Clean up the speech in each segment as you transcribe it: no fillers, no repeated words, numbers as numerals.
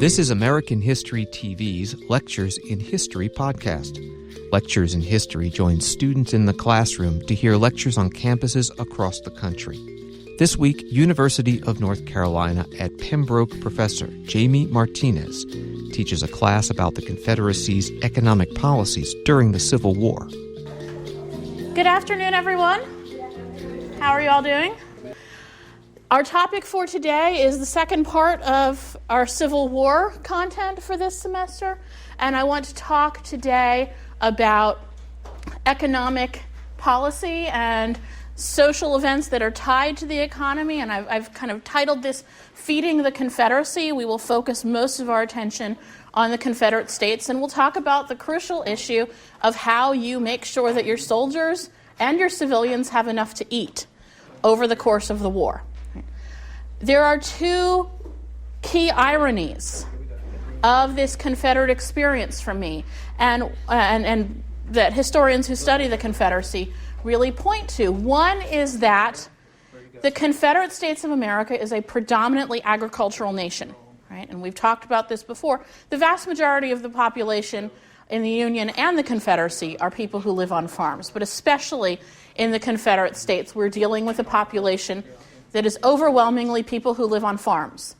This is American History TV's Lectures in History podcast. Lectures in History joins students in the classroom to hear lectures on campuses across the country. This week, University of North Carolina at Pembroke professor Jamie Martinez teaches a class about the Confederacy's economic policies during the Civil War. Good afternoon, everyone. How are you all doing? Our topic for today is the second part of our Civil War content for this semester, and I want to talk today about economic policy and social events that are tied to the economy, and I've kind of titled this Feeding the Confederacy. We will focus most of our attention on the Confederate States, and we'll talk about the crucial issue of how you make sure that your soldiers and your civilians have enough to eat over the course of the war. There are two key ironies of this Confederate experience for me, and that historians who study the Confederacy really point to. One is that the Confederate States of America is a predominantly agricultural nation, right? And we've talked about this before. The vast majority of the population in the Union and the Confederacy are people who live on farms, but especially in the Confederate States, we're dealing with a population that is overwhelmingly people who live on farms.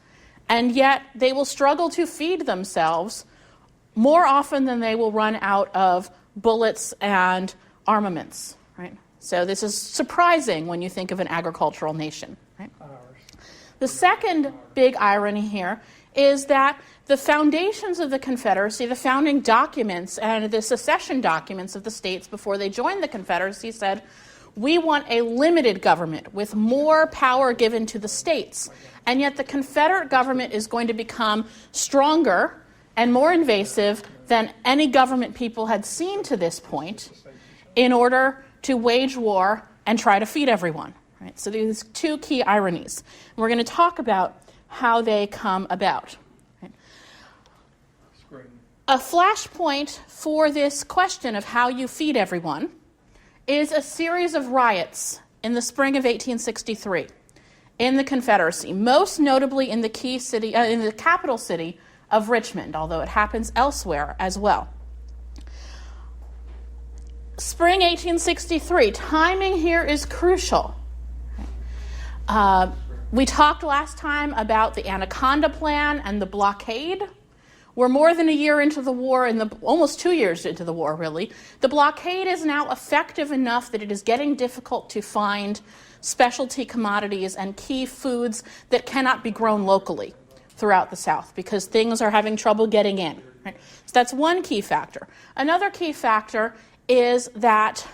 And yet they will struggle to feed themselves more often than they will run out of bullets and armaments, right? So this is surprising when you think of an agricultural nation, right? The second big irony here is that the foundations of the Confederacy, the founding documents and the secession documents of the states before they joined the Confederacy said, we want a limited government with more power given to the states. And yet the Confederate government is going to become stronger and more invasive than any government people had seen to this point in order to wage war and try to feed everyone. Right? So these two key ironies. And we're going to talk about how they come about. Right? A flashpoint for this question of how you feed everyone is a series of riots in the spring of 1863 in the Confederacy, most notably in the key city, in the capital city of Richmond, although it happens elsewhere as well. Spring 1863, timing here is crucial. We talked last time about the Anaconda Plan and the blockade. We're more than a year into the war, almost 2 years into the war, really. The blockade is now effective enough that it is getting difficult to find specialty commodities and key foods that cannot be grown locally throughout the South because things are having trouble getting in. Right? So that's one key factor. Another key factor is that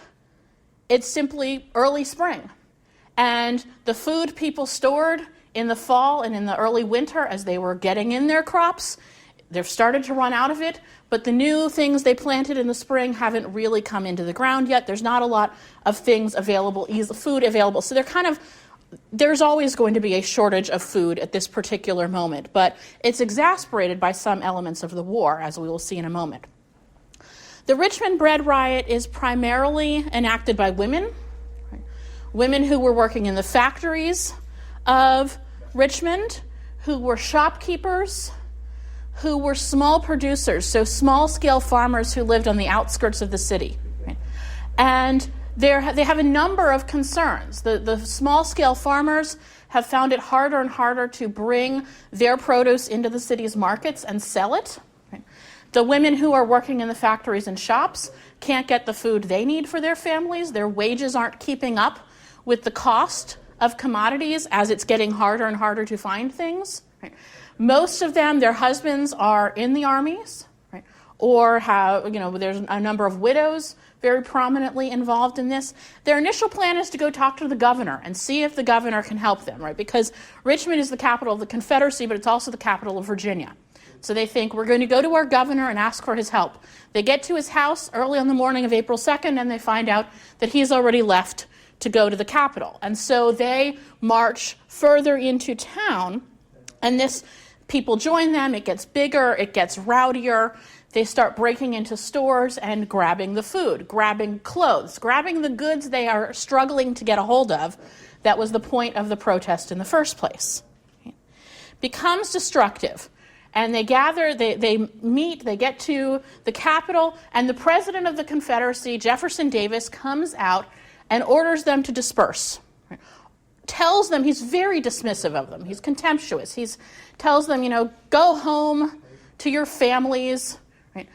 it's simply early spring, and the food people stored in the fall and in the early winter as they were getting in their crops, they've started to run out of it, but the new things they planted in the spring haven't really come into the ground yet. There's not a lot of things available, food available. So there's always going to be a shortage of food at this particular moment, but it's exacerbated by some elements of the war, as we will see in a moment. The Richmond bread riot is primarily enacted by women, right? Women who were working in the factories of Richmond, who were shopkeepers, who were small producers, so small-scale farmers who lived on the outskirts of the city. Right? And they have a number of concerns. The small-scale farmers have found it harder and harder to bring their produce into the city's markets and sell it. Right? The women who are working in the factories and shops can't get the food they need for their families. Their wages aren't keeping up with the cost of commodities as it's getting harder and harder to find things. Right? Most of them, their husbands are in the armies, right? Or there's a number of widows very prominently involved in this. Their initial plan is to go talk to the governor and see if the governor can help them, right? Because Richmond is the capital of the Confederacy, but it's also the capital of Virginia. So they think, we're going to go to our governor and ask for his help. They get to his house early on the morning of April 2nd, and they find out that he's already left to go to the capital. And so they march further into town, and people join them. It gets bigger, it gets rowdier. They start breaking into stores and grabbing the food, grabbing clothes, grabbing the goods they are struggling to get a hold of. That was the point of the protest in the first place. Becomes destructive. And they gather, they meet, they get to the Capitol, and the president of the Confederacy, Jefferson Davis, comes out and orders them to disperse. Right? Tells them, he's very dismissive of them. He's contemptuous. He tells them, go home to your families. Right?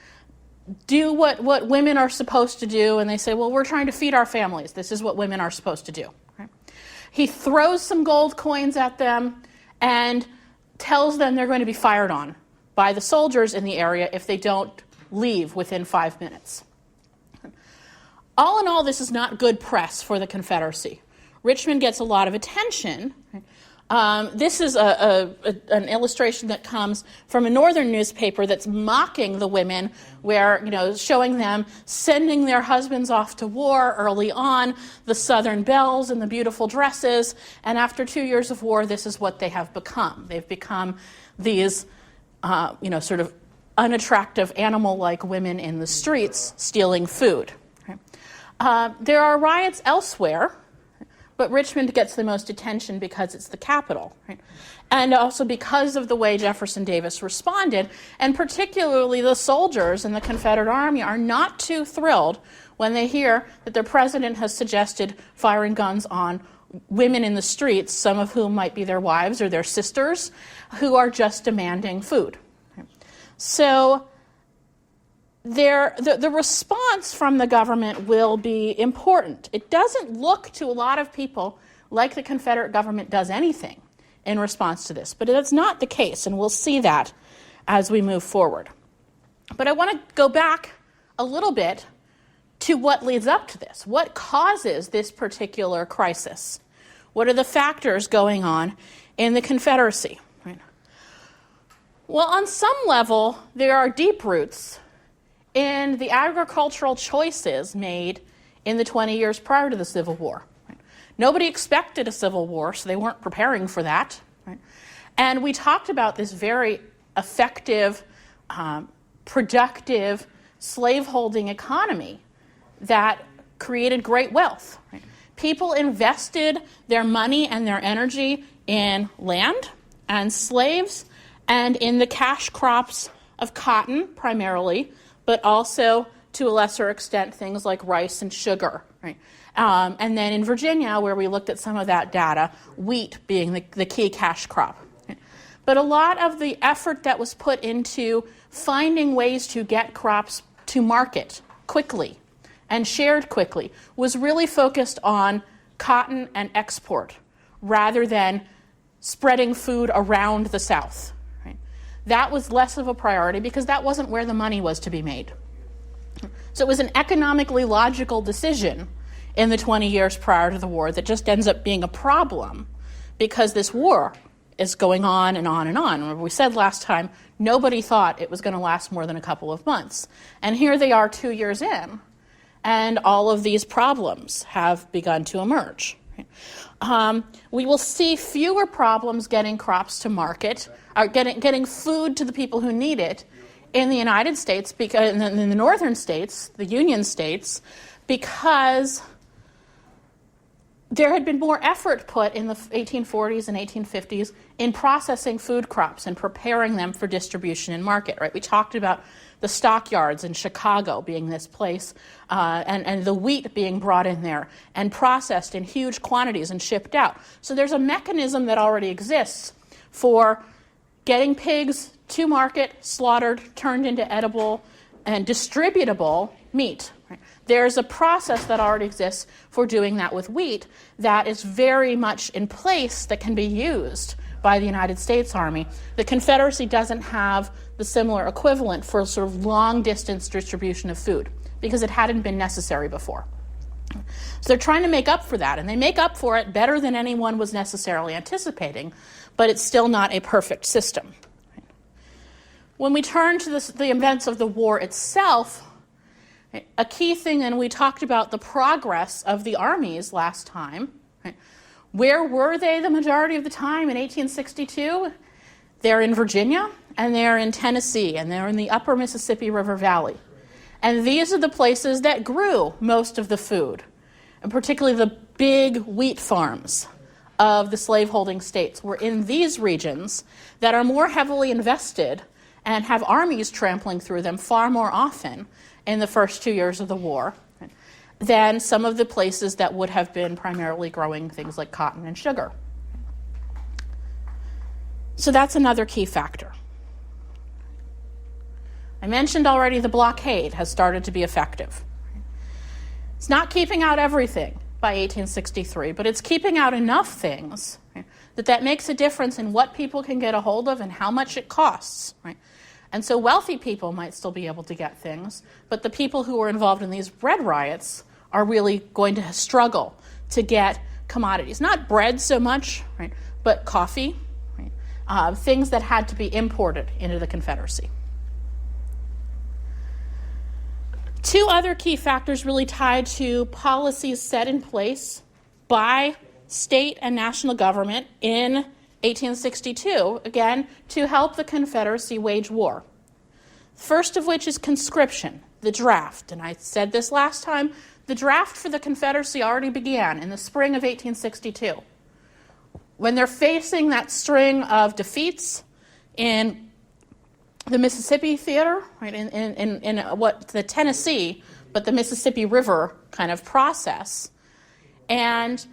Do what women are supposed to do. And they say, well, we're trying to feed our families. This is what women are supposed to do. Right? He throws some gold coins at them and tells them they're going to be fired on by the soldiers in the area if they don't leave within 5 minutes. All in all, this is not good press for the Confederacy. Richmond gets a lot of attention. This is an illustration that comes from a northern newspaper that's mocking the women, where, showing them sending their husbands off to war early on, the Southern belles and the beautiful dresses, and after 2 years of war, this is what they have become. They've become these, sort of unattractive animal-like women in the streets stealing food. There are riots elsewhere, but Richmond gets the most attention because it's the capital, right? And also because of the way Jefferson Davis responded, and particularly the soldiers in the Confederate Army are not too thrilled when they hear that their president has suggested firing guns on women in the streets, some of whom might be their wives or their sisters, who are just demanding food. So the response from the government will be important. It doesn't look to a lot of people like the Confederate government does anything in response to this, but that's not the case, and we'll see that as we move forward. But I want to go back a little bit to what leads up to this. What causes this particular crisis? What are the factors going on in the Confederacy? Right? Well, on some level, there are deep roots in the agricultural choices made in the 20 years prior to the Civil War. Right? Nobody expected a civil war, so they weren't preparing for that. Right? And we talked about this very effective, productive slaveholding economy that created great wealth. Right? People invested their money and their energy in land and slaves and in the cash crops of cotton primarily, but also, to a lesser extent, things like rice and sugar. Right? And then in Virginia, where we looked at some of that data, wheat being the key cash crop. Right? But a lot of the effort that was put into finding ways to get crops to market quickly and shared quickly was really focused on cotton and export rather than spreading food around the South. That was less of a priority because that wasn't where the money was to be made. So it was an economically logical decision in the 20 years prior to the war that just ends up being a problem because this war is going on and on and on. Remember, we said last time, nobody thought it was going to last more than a couple of months. And here they are 2 years in, and all of these problems have begun to emerge. We will see fewer problems getting crops to market, or getting food to the people who need it in the United States, because in the northern states, the Union states, because there had been more effort put in the 1840s and 1850s in processing food crops and preparing them for distribution and market. Right? We talked about the stockyards in Chicago being this place, and the wheat being brought in there and processed in huge quantities and shipped out. So there's a mechanism that already exists for getting pigs to market, slaughtered, turned into edible and distributable meat. Right? There's a process that already exists for doing that with wheat that is very much in place that can be used by the United States Army. The Confederacy doesn't have the similar equivalent for sort of long-distance distribution of food because it hadn't been necessary before. So they're trying to make up for that, and they make up for it better than anyone was necessarily anticipating, but it's still not a perfect system. When we turn to the events of the war itself, a key thing, and we talked about the progress of the armies last time. Right? Where were they the majority of the time in 1862? They're in Virginia, and they're in Tennessee, and they're in the upper Mississippi River Valley. And these are the places that grew most of the food, and particularly the big wheat farms of the slaveholding states were in these regions that are more heavily invested and have armies trampling through them far more often in the first 2 years of the war than some of the places that would have been primarily growing things like cotton and sugar. So that's another key factor. I mentioned already the blockade has started to be effective. It's not keeping out everything by 1863, but it's keeping out enough things that makes a difference in what people can get a hold of and how much it costs. Right? And so wealthy people might still be able to get things, but the people who were involved in these bread riots are really going to struggle to get commodities. Not bread so much, right, but coffee, right, things that had to be imported into the Confederacy. Two other key factors really tied to policies set in place by state and national government in 1862, again, to help the Confederacy wage war. First of which is conscription, the draft. And I said this last time, the draft for the Confederacy already began in the spring of 1862. When they're facing that string of defeats in the Mississippi theater, right, in what the Tennessee, but the Mississippi River kind of process, and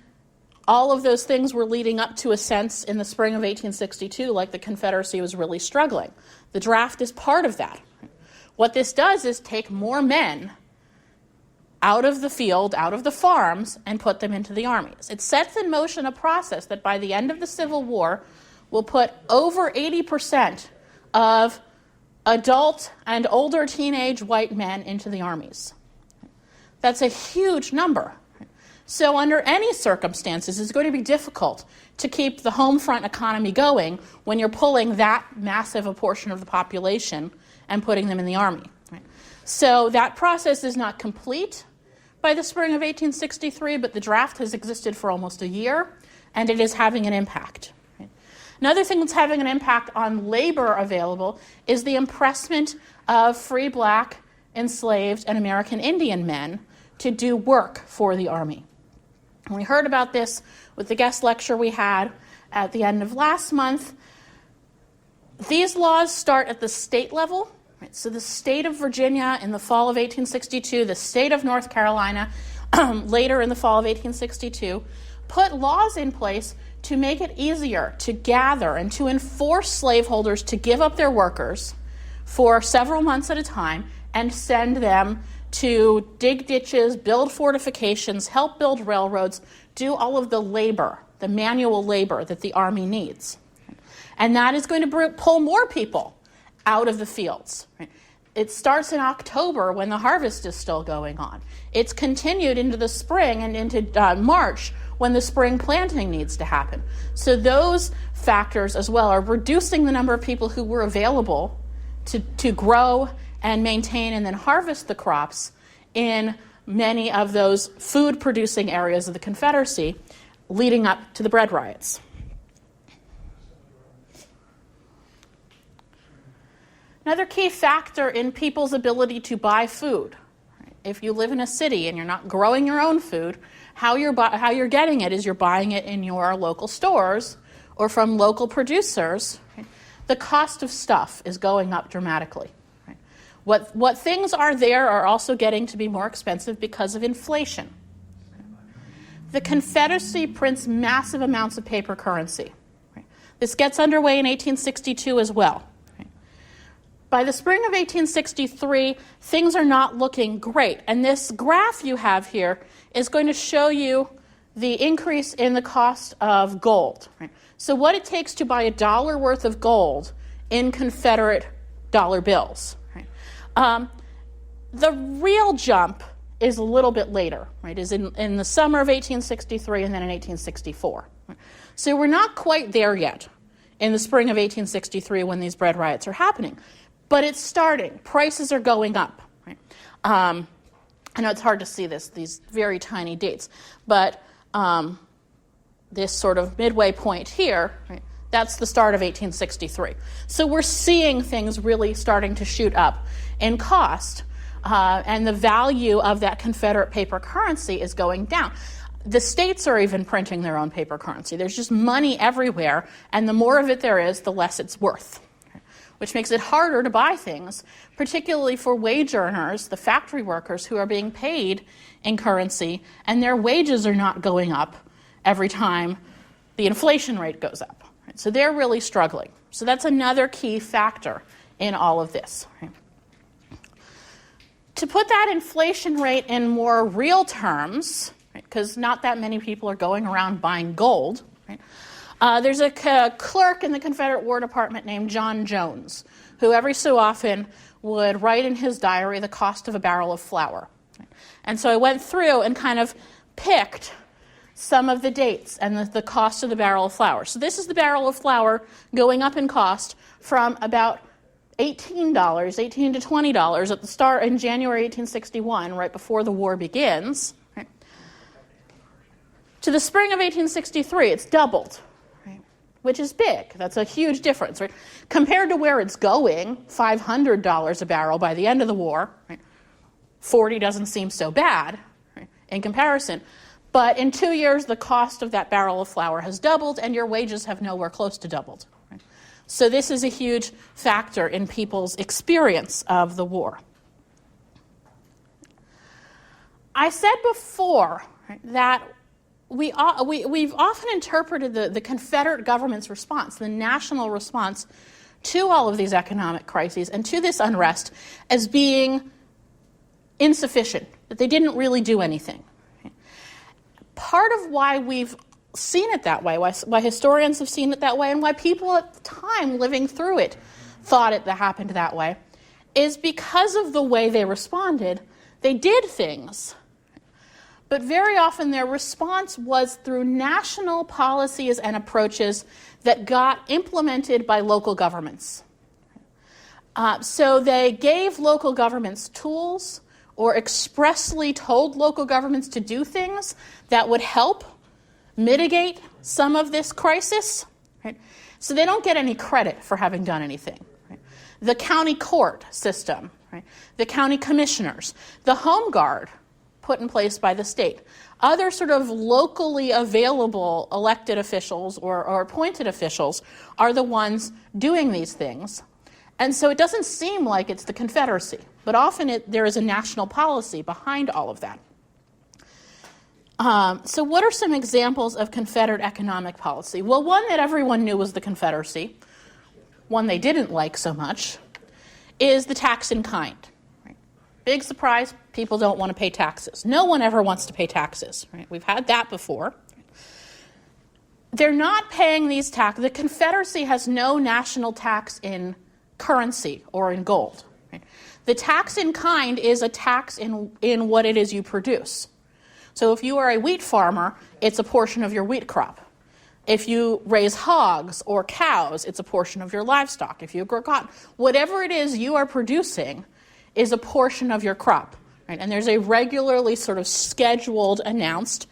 all of those things were leading up to a sense in the spring of 1862 like the Confederacy was really struggling. The draft is part of that. What this does is take more men out of the field, out of the farms, and put them into the armies. It sets in motion a process that by the end of the Civil War will put over 80% of adult and older teenage white men into the armies. That's a huge number. So under any circumstances, it's going to be difficult to keep the home front economy going when you're pulling that massive a portion of the population and putting them in the army. Right? So that process is not complete by the spring of 1863, but the draft has existed for almost a year, and it is having an impact. Right? Another thing that's having an impact on labor available is the impressment of free black, enslaved, and American Indian men to do work for the army. We heard about this with the guest lecture we had at the end of last month. These laws start at the state level. Right? So the state of Virginia in the fall of 1862, the state of North Carolina later in the fall of 1862, put laws in place to make it easier to gather and to enforce slaveholders to give up their workers for several months at a time and send them to dig ditches, build fortifications, help build railroads, do all of the labor, the manual labor that the army needs. And that is going to pull more people out of the fields. Right? It starts in October when the harvest is still going on. It's continued into the spring and into March when the spring planting needs to happen. So those factors as well are reducing the number of people who were available to grow and maintain and then harvest the crops in many of those food-producing areas of the Confederacy leading up to the bread riots. Another key factor in people's ability to buy food. If you live in a city and you're not growing your own food, how you're getting it is you're buying it in your local stores or from local producers. The cost of stuff is going up dramatically. What things are there are also getting to be more expensive because of inflation. The Confederacy prints massive amounts of paper currency. This gets underway in 1862 as well. By the spring of 1863, things are not looking great. And this graph you have here is going to show you the increase in the cost of gold. So what it takes to buy $1 worth of gold in Confederate dollar bills. The real jump is a little bit later, right? Is in the summer of 1863 and then in 1864. So we're not quite there yet in the spring of 1863 when these bread riots are happening. But it's starting. Prices are going up. Right? I know it's hard to see these very tiny dates, but this sort of midway point here, right, that's the start of 1863. So we're seeing things really starting to shoot up in cost, and the value of that Confederate paper currency is going down. The states are even printing their own paper currency. There's just money everywhere, and the more of it there is, the less it's worth, which makes it harder to buy things, particularly for wage earners, the factory workers who are being paid in currency, and their wages are not going up every time the inflation rate goes up. So they're really struggling. So that's another key factor in all of this. To put that inflation rate in more real terms, because not that many people are going around buying gold, there's a clerk in the Confederate War Department named John Jones, who every so often would write in his diary the cost of a barrel of flour. And so I went through and kind of picked some of the dates and the cost of the barrel of flour. So this is the barrel of flour going up in cost from about $18 to $20 at the start in January 1861, right before the war begins, to the spring of 1863. It's doubled, which is big. That's a huge difference, right? Compared to where it's going, $500 a barrel by the end of the war, right? 40 doesn't seem so bad, right, in comparison. But in 2 years, the cost of that barrel of flour has doubled, and your wages have nowhere close to doubled. Right? So this is a huge factor in people's experience of the war. I said before, right, that we've often interpreted the Confederate government's response, the national response to all of these economic crises and to this unrest, as being insufficient, that they didn't really do anything. Part of why we've seen it that way, why historians have seen it that way, and why people at the time living through it thought it happened that way, is because of the way they responded. They did things, but very often their response was through national policies and approaches that got implemented by local governments. So they gave local governments tools or expressly told local governments to do things that would help mitigate some of this crisis. Right? So they don't get any credit for having done anything. Right? The county court system, right? The county commissioners, the home guard put in place by the state, other sort of locally available elected officials or appointed officials are the ones doing these things. And so it doesn't seem like it's the Confederacy, but often there is a national policy behind all of that. So what are some examples of Confederate economic policy? Well, one that everyone knew was the Confederacy, one they didn't like so much, is the tax in kind. Right? Big surprise, people don't want to pay taxes. No one ever wants to pay taxes. Right? We've had that before. They're not paying these taxes. The Confederacy has no national tax in currency or in gold. Right? The tax in kind is a tax in what it is you produce. So if you are a wheat farmer, it's a portion of your wheat crop. If you raise hogs or cows, it's a portion of your livestock. If you grow cotton, whatever it is you are producing is a portion of your crop. Right? And there's a regularly sort of scheduled, announced,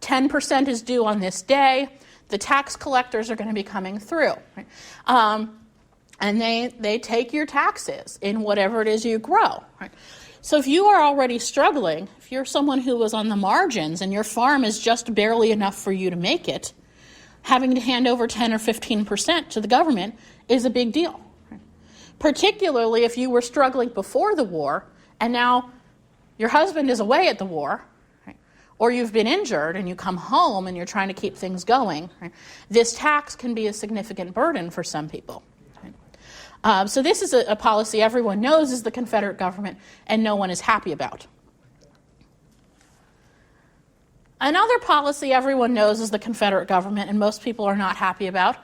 10% is due on this day. The tax collectors are going to be coming through. Right? And they take your taxes in whatever it is you grow. Right? So if you are already struggling, if you're someone who was on the margins and your farm is just barely enough for you to make it, having to hand over 10 or 15% to the government is a big deal. Right? Particularly if you were struggling before the war and now your husband is away at the war, right? Or you've been injured and you come home and you're trying to keep things going. Right? This tax can be a significant burden for some people. So this is a policy everyone knows is the Confederate government and no one is happy about. Another policy everyone knows is the Confederate government and most people are not happy about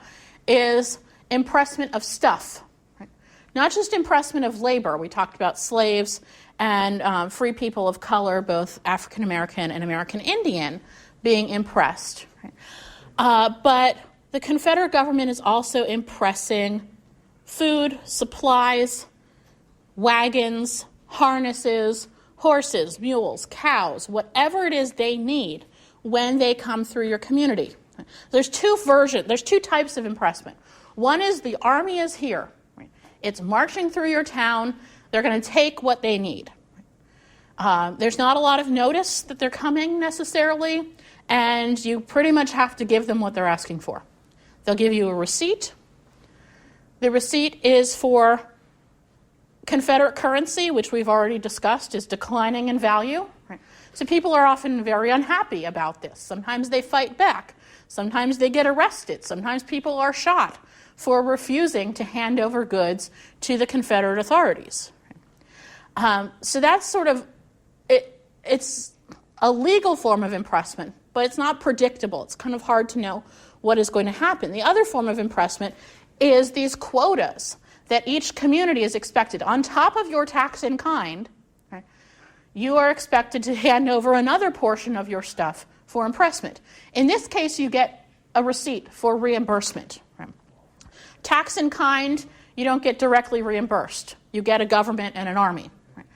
is impressment of stuff. Right? Not just impressment of labor. We talked about slaves and free people of color, both African American and American Indian, being impressed. Right? But the Confederate government is also impressing food, supplies, wagons, harnesses, horses, mules, cows, whatever it is they need when they come through your community. There's two types of impressment. One is the army is here. Right? It's marching through your town. They're going to take what they need. There's not a lot of notice that they're coming necessarily, and you pretty much have to give them what they're asking for. They'll give you a receipt. The receipt is for Confederate currency, which we've already discussed is declining in value. Right? So people are often very unhappy about this. Sometimes they fight back. Sometimes they get arrested. Sometimes people are shot for refusing to hand over goods to the Confederate authorities. So that's sort of, it's a legal form of impressment, but it's not predictable. It's kind of hard to know what is going to happen. The other form of impressment is these quotas that each community is expected. On top of your tax in kind, right, you are expected to hand over another portion of your stuff for impressment. In this case, you get a receipt for reimbursement. Right? Tax in kind, you don't get directly reimbursed. You get a government and an army. Right?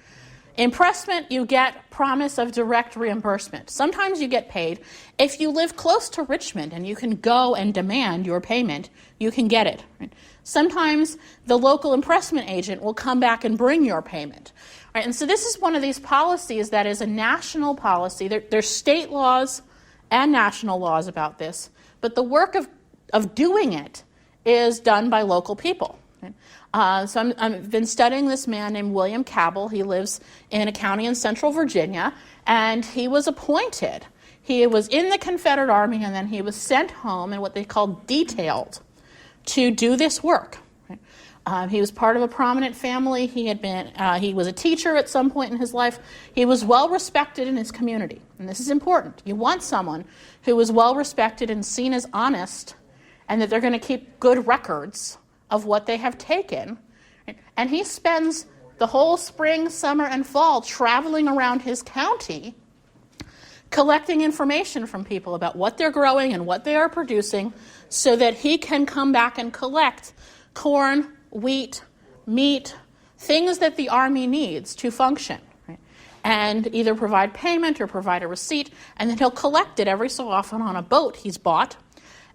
Impressment, you get promise of direct reimbursement. Sometimes you get paid. If you live close to Richmond and you can go and demand your payment, you can get it. Right? Sometimes the local impressment agent will come back and bring your payment. Right? And so this is one of these policies that is a national policy. There's state laws and national laws about this, but the work of doing it is done by local people. Right? So I've been studying this man named William Cabell. He lives in a county in central Virginia, and he was appointed. He was in the Confederate Army, and then he was sent home and what they called detailed to do this work. Right? He was part of a prominent family. He was a teacher at some point in his life. He was well respected in his community, and this is important. You want someone who is well respected and seen as honest, and that they're going to keep good records of what they have taken. Right? And he spends the whole spring, summer, and fall traveling around his county, collecting information from people about what they're growing and what they are producing, so that he can come back and collect corn, wheat, meat, things that the Army needs to function, right? And either provide payment or provide a receipt, and then he'll collect it every so often on a boat he's bought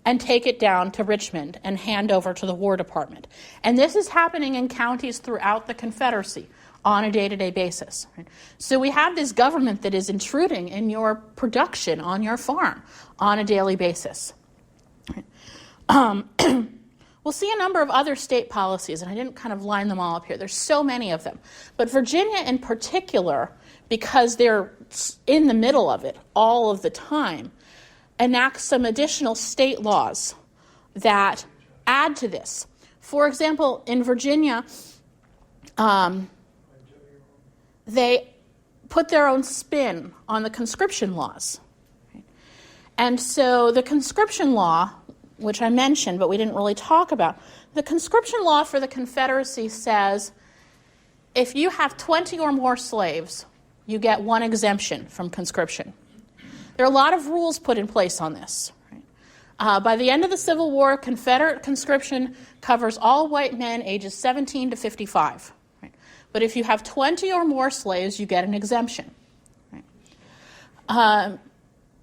and take it down to Richmond and hand over to the War Department. And this is happening in counties throughout the Confederacy on a day-to-day basis. Right? So we have this government that is intruding in your production on your farm on a daily basis. We'll see a number of other state policies, and I didn't kind of line them all up here. There's so many of them. But Virginia in particular, because they're in the middle of it all of the time, enacts some additional state laws that add to this. For example, in Virginia, they put their own spin on the conscription laws. And so the conscription law, which I mentioned, but we didn't really talk about. The conscription law for the Confederacy says if you have 20 or more slaves, you get one exemption from conscription. There are a lot of rules put in place on this. Right? By the end of the Civil War, Confederate conscription covers all white men ages 17 to 55. Right? But if you have 20 or more slaves, you get an exemption. Right?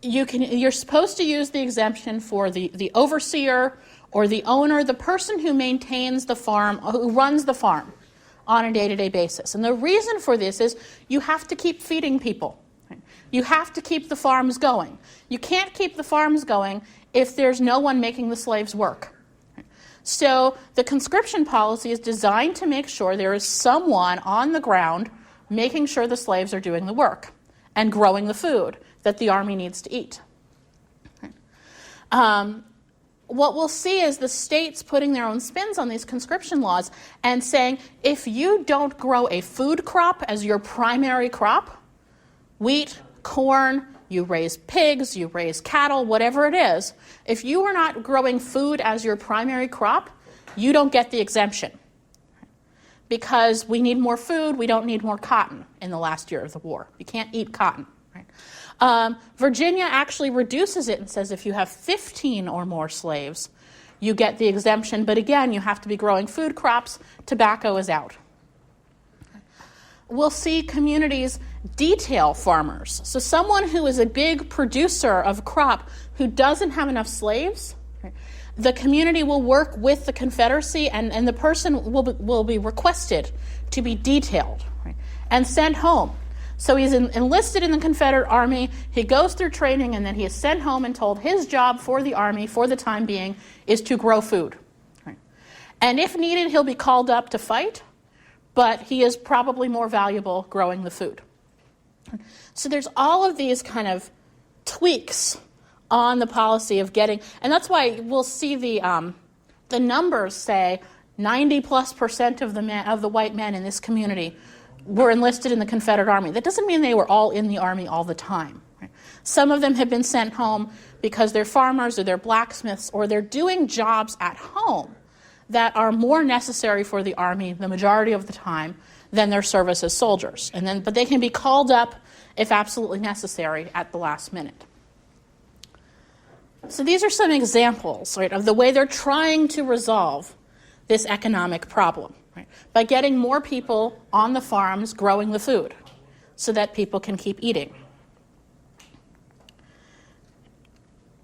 You're supposed to use the exemption for the overseer or the owner, the person who maintains the farm, who runs the farm on a day-to-day basis. And the reason for this is you have to keep feeding people. Right? You have to keep the farms going. You can't keep the farms going if there's no one making the slaves work. Right? So the conscription policy is designed to make sure there is someone on the ground making sure the slaves are doing the work and growing the food that the Army needs to eat. What we'll see is the states putting their own spins on these conscription laws and saying, if you don't grow a food crop as your primary crop, wheat, corn, you raise pigs, you raise cattle, whatever it is, if you are not growing food as your primary crop, you don't get the exemption. Because we need more food, we don't need more cotton in the last year of the war. You can't eat cotton. Right? Virginia actually reduces it and says if you have 15 or more slaves, you get the exemption. But again, you have to be growing food crops. Tobacco is out. We'll see communities detail farmers. So someone who is a big producer of crop who doesn't have enough slaves, right, the community will work with the Confederacy and the person will be requested to be detailed, right, and sent home. So he's enlisted in the Confederate Army, he goes through training, and then he is sent home and told his job for the Army, for the time being, is to grow food. Right? And if needed, he'll be called up to fight, but he is probably more valuable growing the food. So there's all of these kind of tweaks on the policy of getting, and that's why we'll see the numbers say 90+% of the white men in this community were enlisted in the Confederate Army. That doesn't mean they were all in the Army all the time. Right? Some of them have been sent home because they're farmers or they're blacksmiths or they're doing jobs at home that are more necessary for the Army the majority of the time than their service as soldiers. But they can be called up if absolutely necessary at the last minute. So these are some examples, right, of the way they're trying to resolve this economic problem, right, by getting more people on the farms growing the food so that people can keep eating.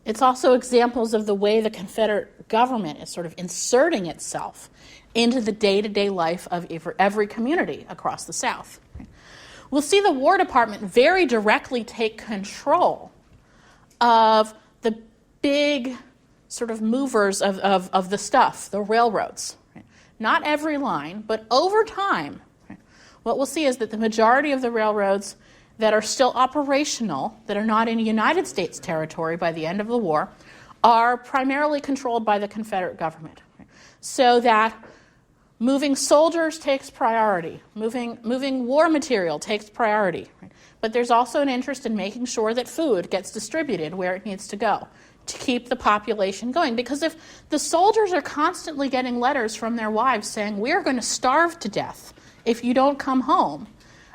It's also examples of the way the Confederate government is sort of inserting itself into the day-to-day life of every community across the South. We'll see the War Department very directly take control of the big sort of movers of the stuff, the railroads. Right? Not every line, but over time, right, what we'll see is that the majority of the railroads that are still operational, that are not in United States territory by the end of the war, are primarily controlled by the Confederate government. Right? So that moving soldiers takes priority, moving war material takes priority. Right? But there's also an interest in making sure that food gets distributed where it needs to go, to keep the population going. Because if the soldiers are constantly getting letters from their wives saying, we're going to starve to death if you don't come home,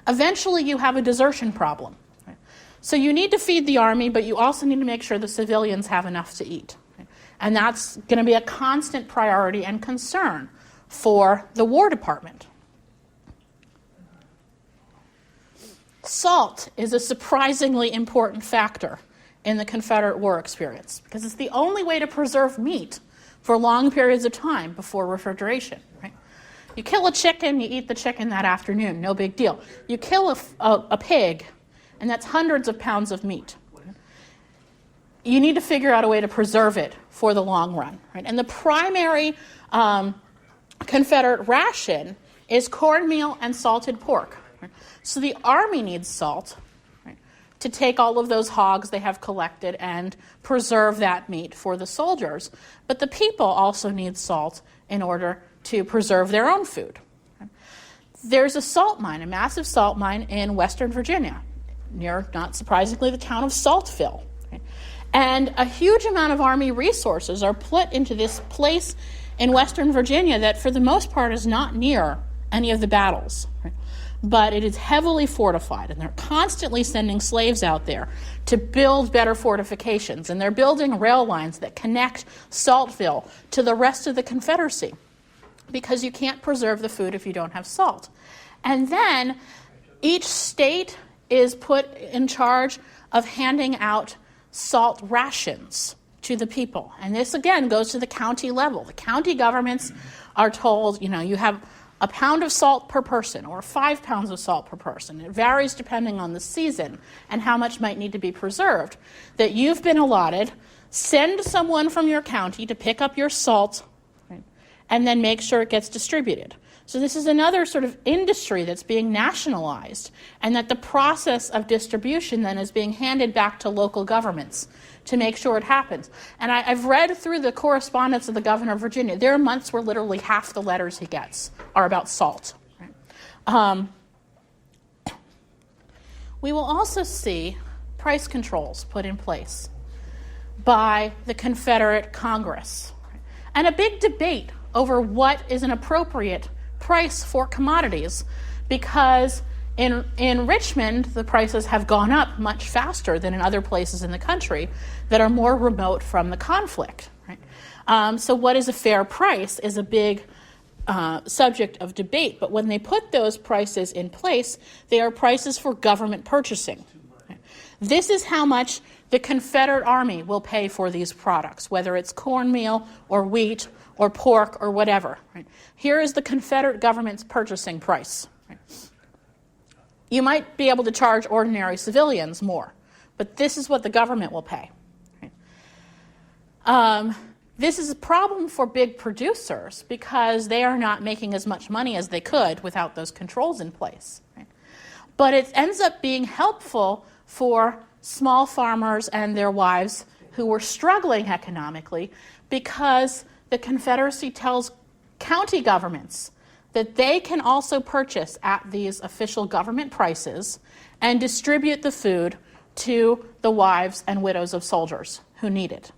eventually you have a desertion problem. Right? So you need to feed the Army, but you also need to make sure the civilians have enough to eat. Right? And that's going to be a constant priority and concern for the War Department. Salt is a surprisingly important factor in the Confederate war experience because it's the only way to preserve meat for long periods of time before refrigeration. Right? You kill a chicken, you eat the chicken that afternoon, no big deal. You kill a pig, and that's hundreds of pounds of meat. You need to figure out a way to preserve it for the long run. Right? And the primary Confederate ration is cornmeal and salted pork. Right? So the Army needs salt, right, to take all of those hogs they have collected and preserve that meat for the soldiers. But the people also need salt in order to preserve their own food. Right? There's a salt mine, a massive salt mine in Western Virginia, near, not surprisingly, the town of Saltville. Right? And a huge amount of Army resources are put into this place in Western Virginia that for the most part is not near any of the battles. Right? But it is heavily fortified, and they're constantly sending slaves out there to build better fortifications, and they're building rail lines that connect Saltville to the rest of the Confederacy because you can't preserve the food if you don't have salt. And then each state is put in charge of handing out salt rations to the people. And this, again, goes to the county level. The county governments are told, you have a pound of salt per person or 5 pounds of salt per person. It varies depending on the season and how much might need to be preserved. That you've been allotted, send someone from your county to pick up your salt, right, and then make sure it gets distributed. So this is another sort of industry that's being nationalized, and that the process of distribution then is being handed back to local governments to make sure it happens. And I've read through the correspondence of the governor of Virginia. There are months where literally half the letters he gets are about salt. Right? We will also see price controls put in place by the Confederate Congress, right? And a big debate over what is an appropriate price for commodities, because in Richmond, the prices have gone up much faster than in other places in the country that are more remote from the conflict. Right? So what is a fair price is a big subject of debate. But when they put those prices in place, they are prices for government purchasing. Right? This is how much the Confederate Army will pay for these products, whether it's cornmeal or wheat or pork or whatever. Right? Here is the Confederate government's purchasing price. Right? You might be able to charge ordinary civilians more, but this is what the government will pay. This is a problem for big producers because they are not making as much money as they could without those controls in place. Right? But it ends up being helpful for small farmers and their wives who were struggling economically because the Confederacy tells county governments that they can also purchase at these official government prices and distribute the food to the wives and widows of soldiers who need it.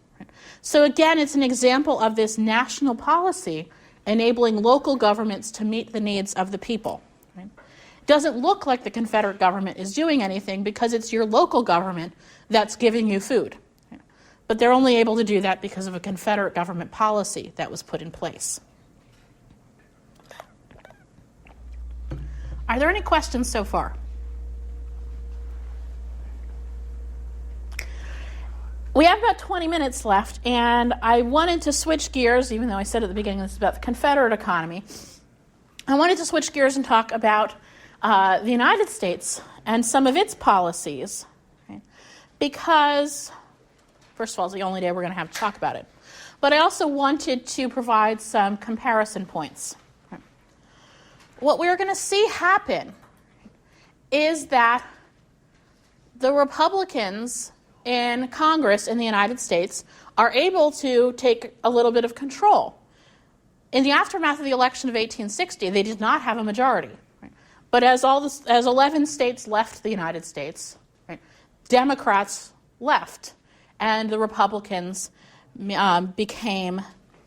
So again, it's an example of this national policy enabling local governments to meet the needs of the people. Right? It doesn't look like the Confederate government is doing anything because it's your local government that's giving you food. Right? But they're only able to do that because of a Confederate government policy that was put in place. Are there any questions so far? We have about 20 minutes left, and I wanted to switch gears, even though I said at the beginning this is about the Confederate economy. I wanted to switch gears and talk about the United States and some of its policies, right? Because, first of all, it's the only day we're going to have to talk about it. But I also wanted to provide some comparison points. Right? What we're going to see happen is that the Republicans in Congress in the United States are able to take a little bit of control. In the aftermath of the election of 1860, they did not have a majority. Right? But as 11 states left the United States, right, Democrats left, and the Republicans became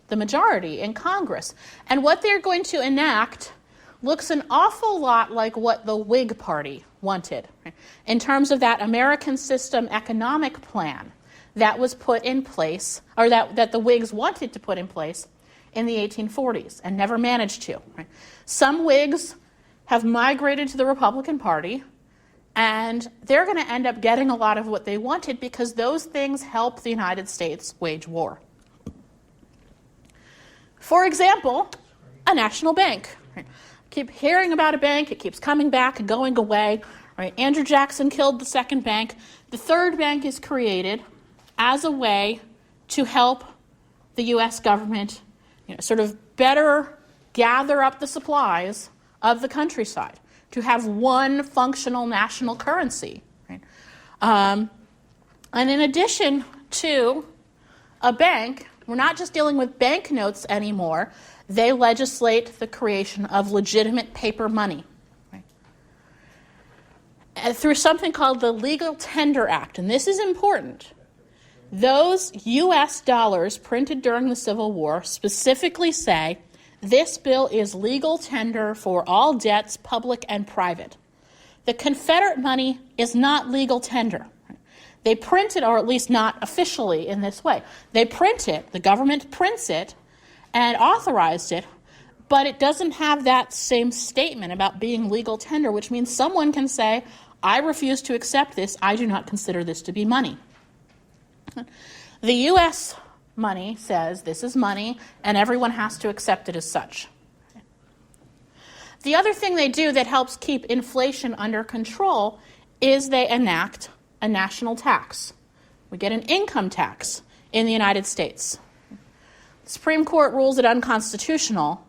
the majority in Congress. And what they're going to enact looks an awful lot like what the Whig Party wanted, right? In terms of that American system economic plan that was put in place, or that the Whigs wanted to put in place in the 1840s and never managed to. Right? Some Whigs have migrated to the Republican Party, and they're going to end up getting a lot of what they wanted because those things help the United States wage war. For example, a national bank. Right? Keep hearing about a bank, it keeps coming back and going away. Right? Andrew Jackson killed the second bank. The third bank is created as a way to help the U.S. government, sort of better gather up the supplies of the countryside, to have one functional national currency. Right? And in addition to a bank, we're not just dealing with banknotes anymore. They legislate the creation of legitimate paper money, right? Through something called the Legal Tender Act. And this is important. Those U.S. dollars printed during the Civil War specifically say, this bill is legal tender for all debts, public and private. The Confederate money is not legal tender. They print it, or at least not officially in this way. They print it, the government prints it, and authorized it, but it doesn't have that same statement about being legal tender, which means someone can say, I refuse to accept this, I do not consider this to be money. The U.S. money says this is money, and everyone has to accept it as such. The other thing they do that helps keep inflation under control is they enact a national tax. We get an income tax in the United States. The Supreme Court rules it unconstitutional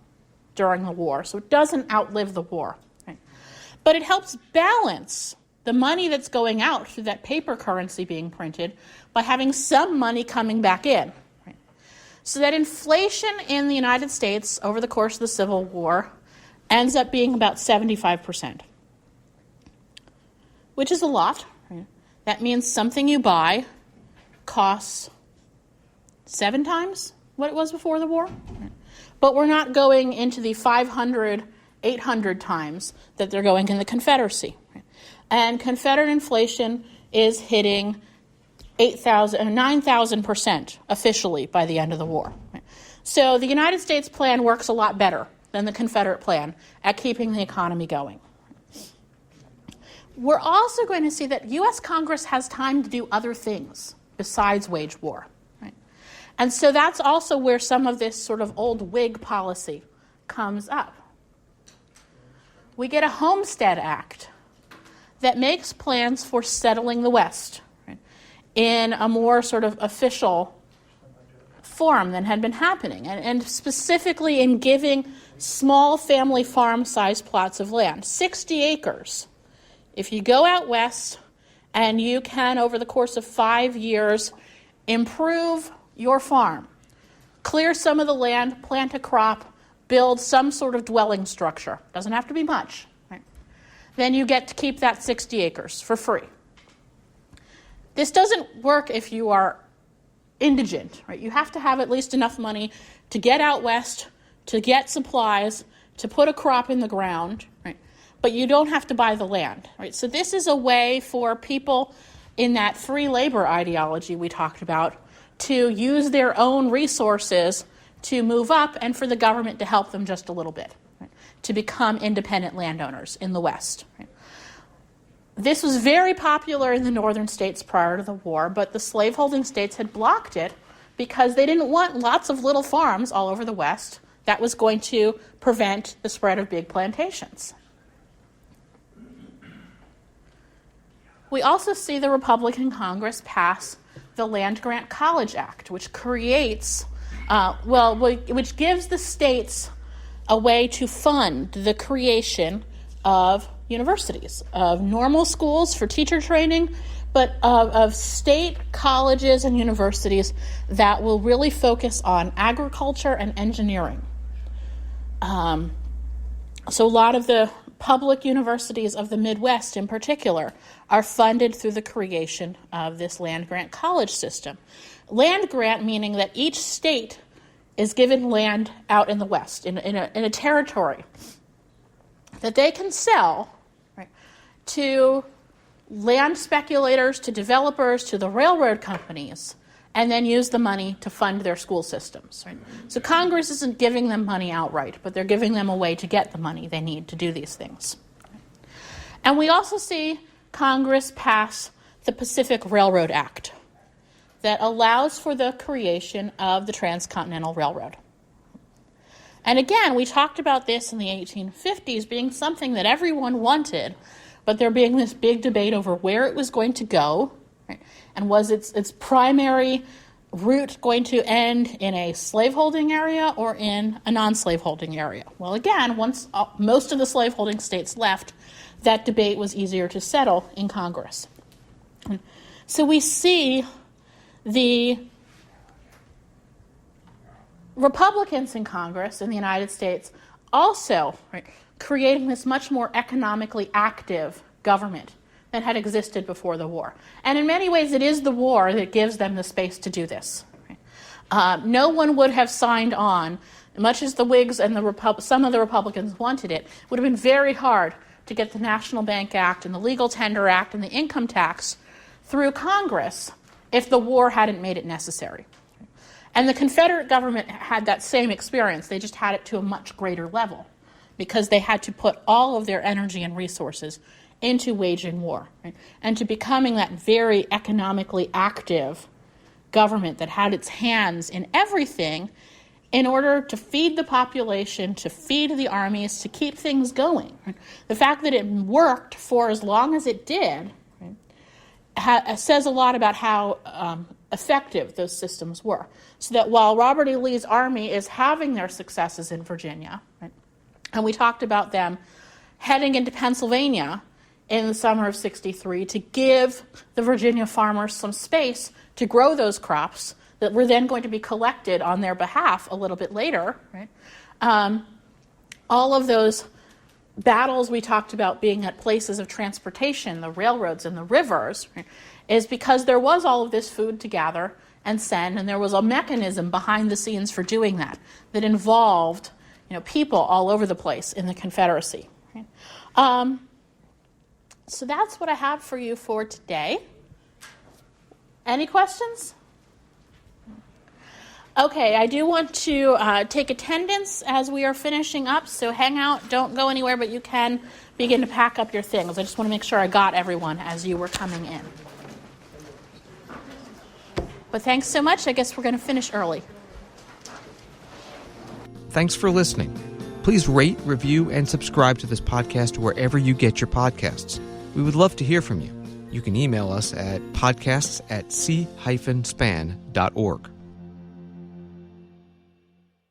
during the war, so it doesn't outlive the war. Right? But it helps balance the money that's going out through that paper currency being printed by having some money coming back in. Right? So that inflation in the United States over the course of the Civil War ends up being about 75%, which is a lot. Right? That means something you buy costs 7 times what it was before the war. But we're not going into the 500, 800 times that they're going in the Confederacy. And Confederate inflation is hitting 9,000% officially by the end of the war. So the United States plan works a lot better than the Confederate plan at keeping the economy going. We're also going to see that U.S. Congress has time to do other things besides wage war. And so that's also where some of this sort of old Whig policy comes up. We get a Homestead Act that makes plans for settling the West, right, in a more sort of official form than had been happening, and specifically in giving small family farm-sized plots of land, 60 acres. If you go out west and you can, over the course of 5 years, improve your farm, clear some of the land, plant a crop, build some sort of dwelling structure, doesn't have to be much, right, then you get to keep that 60 acres for free. This doesn't work if you are indigent, right? You have to have at least enough money to get out west, to get supplies, to put a crop in the ground, right? But you don't have to buy the land, right? So this is a way for people in that free labor ideology we talked about to use their own resources to move up and for the government to help them just a little bit, right, to become independent landowners in the West, right? This was very popular in the northern states prior to the war, but the slaveholding states had blocked it because they didn't want lots of little farms all over the West. That was going to prevent the spread of big plantations. We also see the Republican Congress pass the Land Grant College Act, which creates, which gives the states a way to fund the creation of universities, of normal schools for teacher training, but of state colleges and universities that will really focus on agriculture and engineering. So a lot of the public universities of the Midwest in particular are funded through the creation of this land grant college system. Land grant meaning that each state is given land out in the West, in a territory that they can sell, right, to land speculators, to developers, to the railroad companies, and then use the money to fund their school systems. Right? So Congress isn't giving them money outright, but they're giving them a way to get the money they need to do these things. And we also see Congress pass the Pacific Railroad Act that allows for the creation of the Transcontinental Railroad. And again, we talked about this in the 1850s being something that everyone wanted, but there being this big debate over where it was going to go, right? And was its primary route going to end in a slaveholding area or in a non-slaveholding area? Well, again, once most of the slaveholding states left, that debate was easier to settle in Congress. So we see the Republicans in Congress in the United States also, right, creating this much more economically active government than had existed before the war. And in many ways, it is the war that gives them the space to do this. Right? No one would have signed on, much as the Whigs and some of the Republicans wanted it. It would have been very hard to get the National Bank Act and the Legal Tender Act and the income tax through Congress if the war hadn't made it necessary. And the Confederate government had that same experience. They just had it to a much greater level because they had to put all of their energy and resources into waging war, right? And to becoming that very economically active government that had its hands in everything in order to feed the population, to feed the armies, to keep things going. Right? The fact that it worked for as long as it did, right, says a lot about how effective those systems were. So that while Robert E. Lee's army is having their successes in Virginia, right, and we talked about them heading into Pennsylvania in the summer of '63 to give the Virginia farmers some space to grow those crops that were then going to be collected on their behalf a little bit later, right? All of those battles we talked about being at places of transportation, the railroads and the rivers, right, is because there was all of this food to gather and send, and there was a mechanism behind the scenes for doing that that involved, people all over the place in the Confederacy. Right? So that's what I have for you for today. Any questions? Okay, I do want to take attendance as we are finishing up, so hang out, don't go anywhere, but you can begin to pack up your things. I just want to make sure I got everyone as you were coming in. But thanks so much. I guess we're going to finish early. Thanks for listening. Please rate, review, and subscribe to this podcast wherever you get your podcasts. We would love to hear from you. You can email us at podcasts@c-span.org.